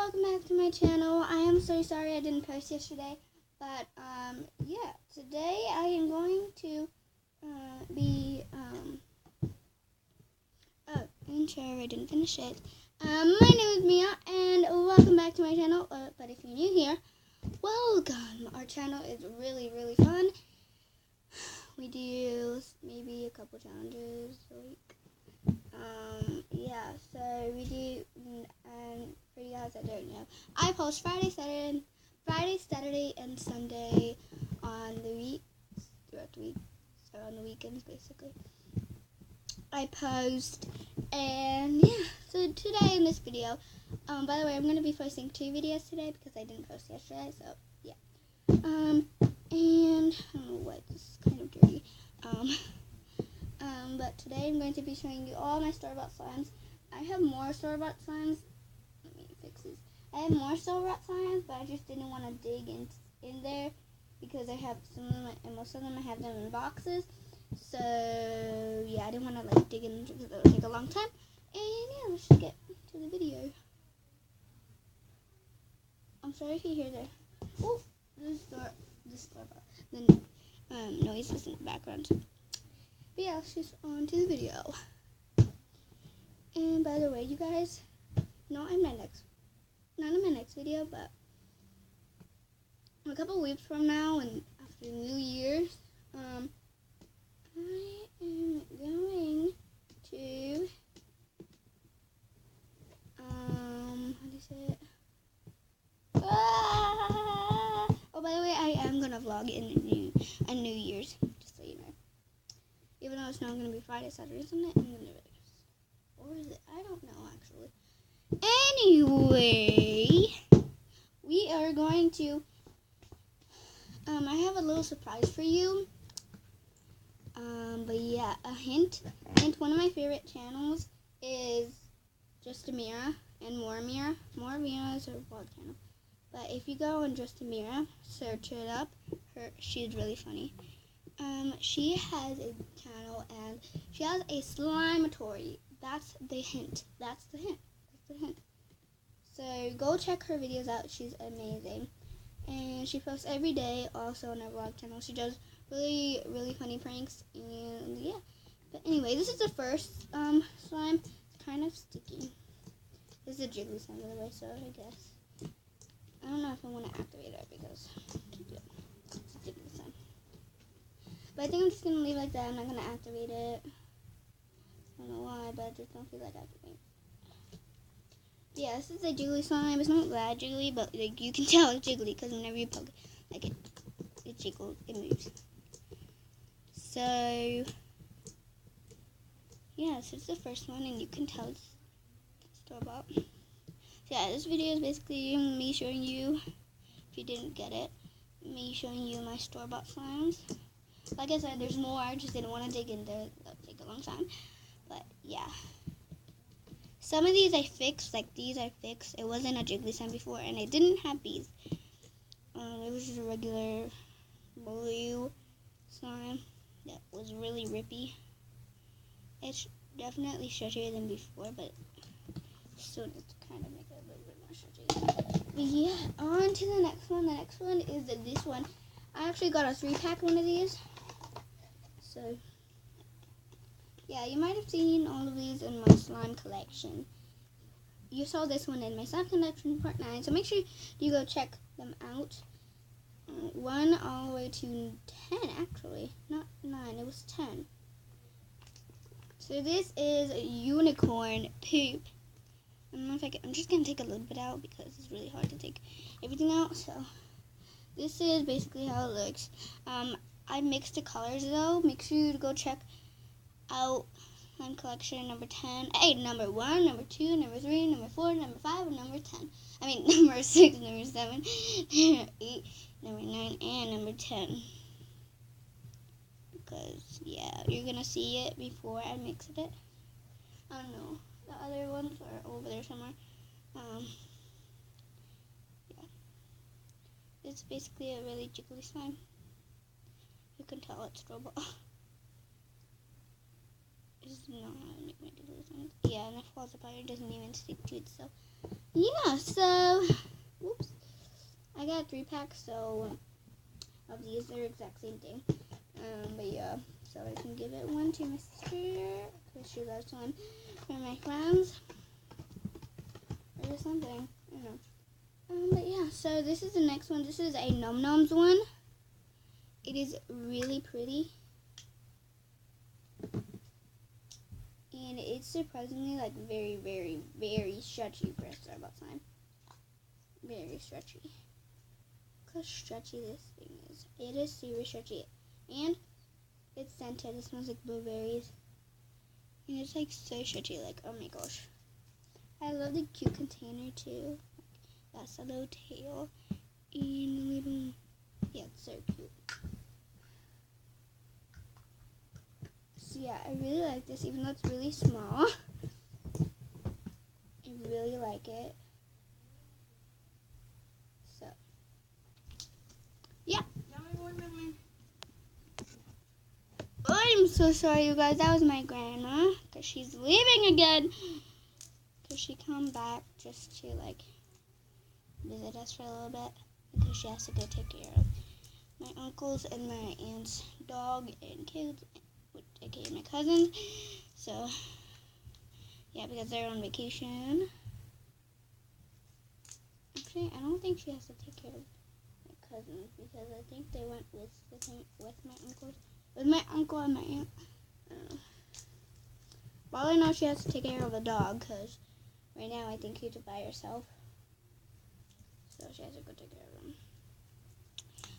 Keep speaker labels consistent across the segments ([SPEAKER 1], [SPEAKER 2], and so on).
[SPEAKER 1] welcome back to my channel. I am so sorry I didn't post yesterday, but yeah, today I am going to I didn't finish it. My name is Mia, and welcome back to my channel. But if you're new here, welcome. Our channel is really fun. We do maybe a couple challenges a week. Yeah, so we do, and for you guys that don't know, I post Friday, Saturday, and Sunday on the week, throughout the week, so on the weekends, basically. I post, and yeah, so today in this video, by the way, I'm going to be posting 2 videos today because I didn't post yesterday, so yeah. And, I don't know what, this is kind of dirty, but today I'm going to be showing you all my store-bought slimes. I have more store-bought slimes. Let me fix this. I have more store-bought slimes, but I just didn't want to dig in there because I have some of them, and most of them I have them in boxes. So yeah, I didn't want to dig in because it would take a long time. And yeah, let's just get to the video. I'm sorry if you hear the noises in the background. But yeah, let's just on to the video. And by the way, you guys, not in my next video, but a couple weeks from now and after New Year's, I am going to, how do you say it? Oh, by the way, I am going to vlog in New Year's, just so you know. Even though it's not going to be Friday, Saturday, Sunday, I'm going to do it. Or is it? I don't know, actually. Anyway, we are going to, I have a little surprise for you. But yeah, a hint. One of my favorite channels is Just Amira and More Amira. More Amira is her vlog channel. But if you go on Just Amira, search it up. She's really funny. She has a channel and she has a Slimatory. That's the hint. So go check her videos out. She's amazing. And she posts every day also on her vlog channel. She does really funny pranks, and yeah. But anyway, this is the first slime. It's kind of sticky. This is a jiggly slime, by the way, so I guess I don't know if I want to activate it because yeah, it's a jiggly slime. But I think I'm just gonna leave it like that. I'm not gonna activate it. I don't know why, but I just don't feel like activating. Yeah, this is a jiggly slime. It's not that jiggly, but like you can tell it's jiggly because whenever you poke it, like it jiggles, it moves. So yeah, this is the first one, and you can tell it's store-bought. So yeah, this video is basically me showing you, if you didn't get it, me showing you my store-bought slimes. Like I said, there's more. I just didn't want to dig in there. That would take a long time. But yeah. Some of these I fixed, like these I fixed. It wasn't a jiggly slime before, and it didn't have bees. It was just a regular blue slime that was really rippy. It's definitely stretchier than before, but still need to kind of make it a little bit more stretchy. But yeah, on to the next one. The next one is this one. I actually got a 3-pack one of these. So yeah, you might have seen all of these in my slime collection. You saw this one in my slime collection part 9, so make sure you go check them out. 1 all the way to 10, actually. Not 9, it was 10. So this is a unicorn poop. I'm just going to take a little bit out because it's really hard to take everything out. So this is basically how it looks. I mixed the colors though. Make sure you go check out slime collection number 10. Hey, number 1, number 2, number 3, number 4, number 5, and number 10. I mean, number 6, number 7, number 8, number 9, and number 10. Because, yeah, you're going to see it before I mix it. I don't know. The other ones are over there somewhere. Yeah. It's basically a really jiggly slime. You can tell it's store-bought. This is not how I make my jiggly slimes. Yeah, and it falls apart. It doesn't even stick to itself. yeah, so, whoops, I got 3 packs, so of these, they're exact same thing. But yeah, so I can give it one to my sister, because she loves one for my friends, or something, I don't know. But yeah, so this is the next one. This is a Num Noms one. It is really pretty. And it's surprisingly like very, very, very stretchy for a Starbucks slime. Very stretchy. Look how stretchy this thing is. It is super stretchy. And it's scented. It smells like blueberries. And it's like so stretchy. Like, oh my gosh. I love the cute container too. That's a little tail. And a little, yeah, it's so cute. So yeah, I really like this, even though it's really small. I really like it. So, yeah. I'm so sorry, you guys. That was my grandma, because she's leaving again. Because she come back just to, like, visit us for a little bit. Because she has to go take care of my uncles and my aunt's dog and kids, aka my cousins. So, yeah, because they're on vacation. Actually, I don't think she has to take care of my cousins, because I think they went with my uncles. With my uncle and my aunt. I don't know. But all I know, she has to take care of the dog, because right now I think she's by herself. So she has to go take care of him.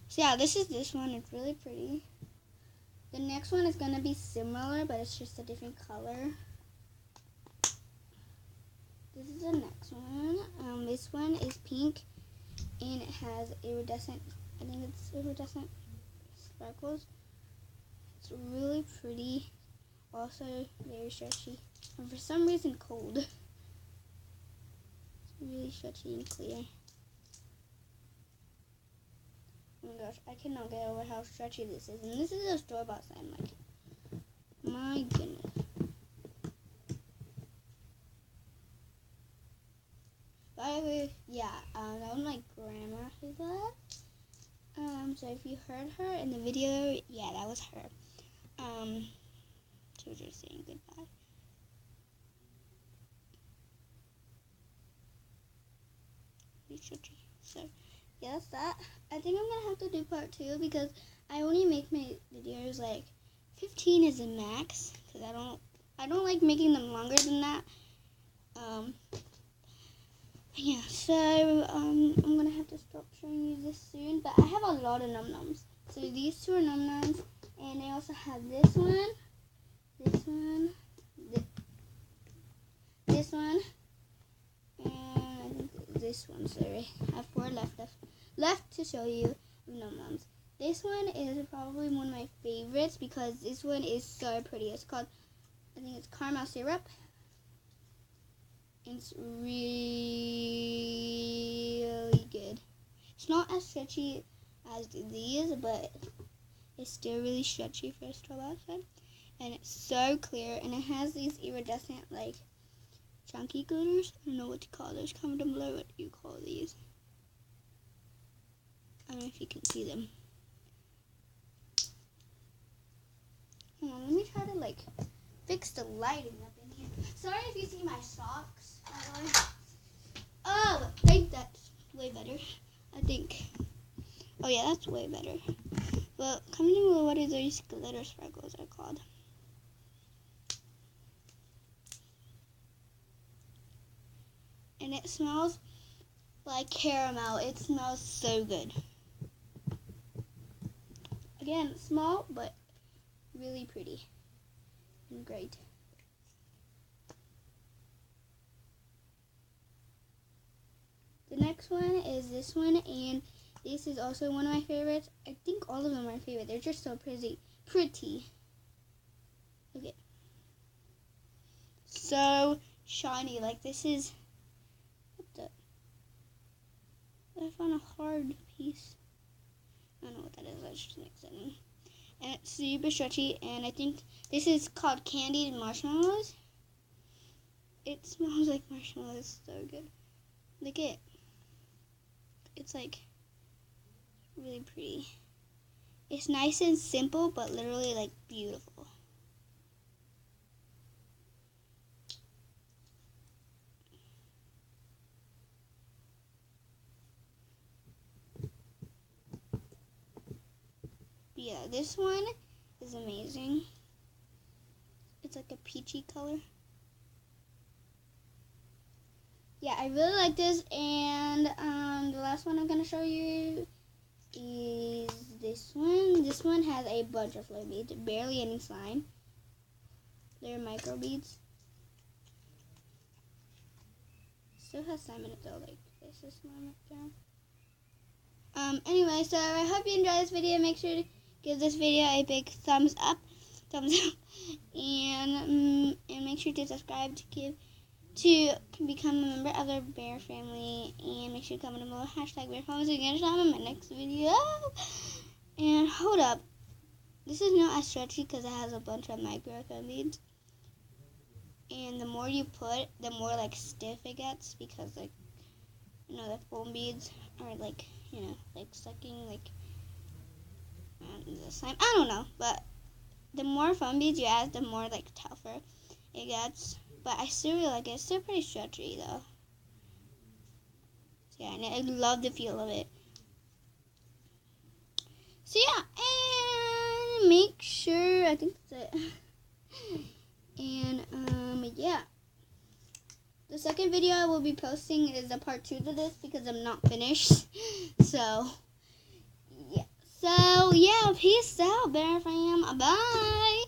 [SPEAKER 1] So yeah, this is this one. It's really pretty. The next one is going to be similar, but it's just a different color. This is the next one. This one is pink, and it has iridescent, I think it's iridescent sparkles. It's really pretty. Also very stretchy. And for some reason cold. It's really stretchy and clear. Oh my gosh, I cannot get over how stretchy this is. And this is a store-bought slime, like, my goodness. By the way, yeah, that was my grandma who got. So if you heard her in the video, yeah, that was her. She was just saying goodbye. So, yeah, that's that. I think I'm gonna have to do part 2, because I only make my videos like 15 is the max, because I don't like making them longer than that. Yeah, so I'm gonna have to stop showing you this soon, but I have a lot of Num Noms. So these 2 are Num Noms, and I also have this one, this one, this one, and I think this one. Sorry, I have 4 left to show you Num Noms. This one is probably one of my favorites, because this one is so pretty. It's called, I think it's caramel syrup. It's really good. It's not as stretchy as these, but it's still really stretchy for a store-bought slime. And it's so clear, and it has these iridescent, like, chunky glitters. I don't know what to call those. Comment down below what you call these. I don't know if you can see them. Hold on, let me try to, like, fix the lighting up in here. Sorry if you see my socks, by the way. Oh, I think that's way better. I think. Oh yeah, that's way better. Well, comment down below what are those glitter sparkles are called. And it smells like caramel. It smells so good. Again, small, but really pretty and great. The next one is this one, and this is also one of my favorites. I think all of them are my favorite. They're just so pretty. Okay. So shiny. Like, this is, I found a hard piece. I don't know what that is. Let's just mix it in. And it's super stretchy, and I think this is called candied marshmallows. It smells like marshmallows. So good. Look at it. It's like really pretty. It's nice and simple, but literally like beautiful. Yeah, this one is amazing. It's like a peachy color. Yeah, I really like this. And the last one I'm going to show you is this one. This one has a bunch of flare beads, barely any slime. They're micro beads. Still has slime in it though, like this is slime up there. Anyway, so I hope you enjoyed this video. Make sure to give this video a big thumbs up, and make sure to subscribe to become a member of the bear family, and make sure to comment below #bear family so you can get a in my next video. And hold up, this is not as stretchy because it has a bunch of micro foam beads, and the more you put, the more like stiff it gets, because like, you know, the foam beads are like, you know, like sucking like the slime. I don't know, but the more foam beads you add, the more like tougher it gets. But I still really like it. It's still pretty stretchy though. So yeah, and I love the feel of it. So yeah, and make sure, I think that's it. And yeah. The second video I will be posting is a part 2 to this because I'm not finished. So yeah. So yeah, peace out, bear fam. Bye.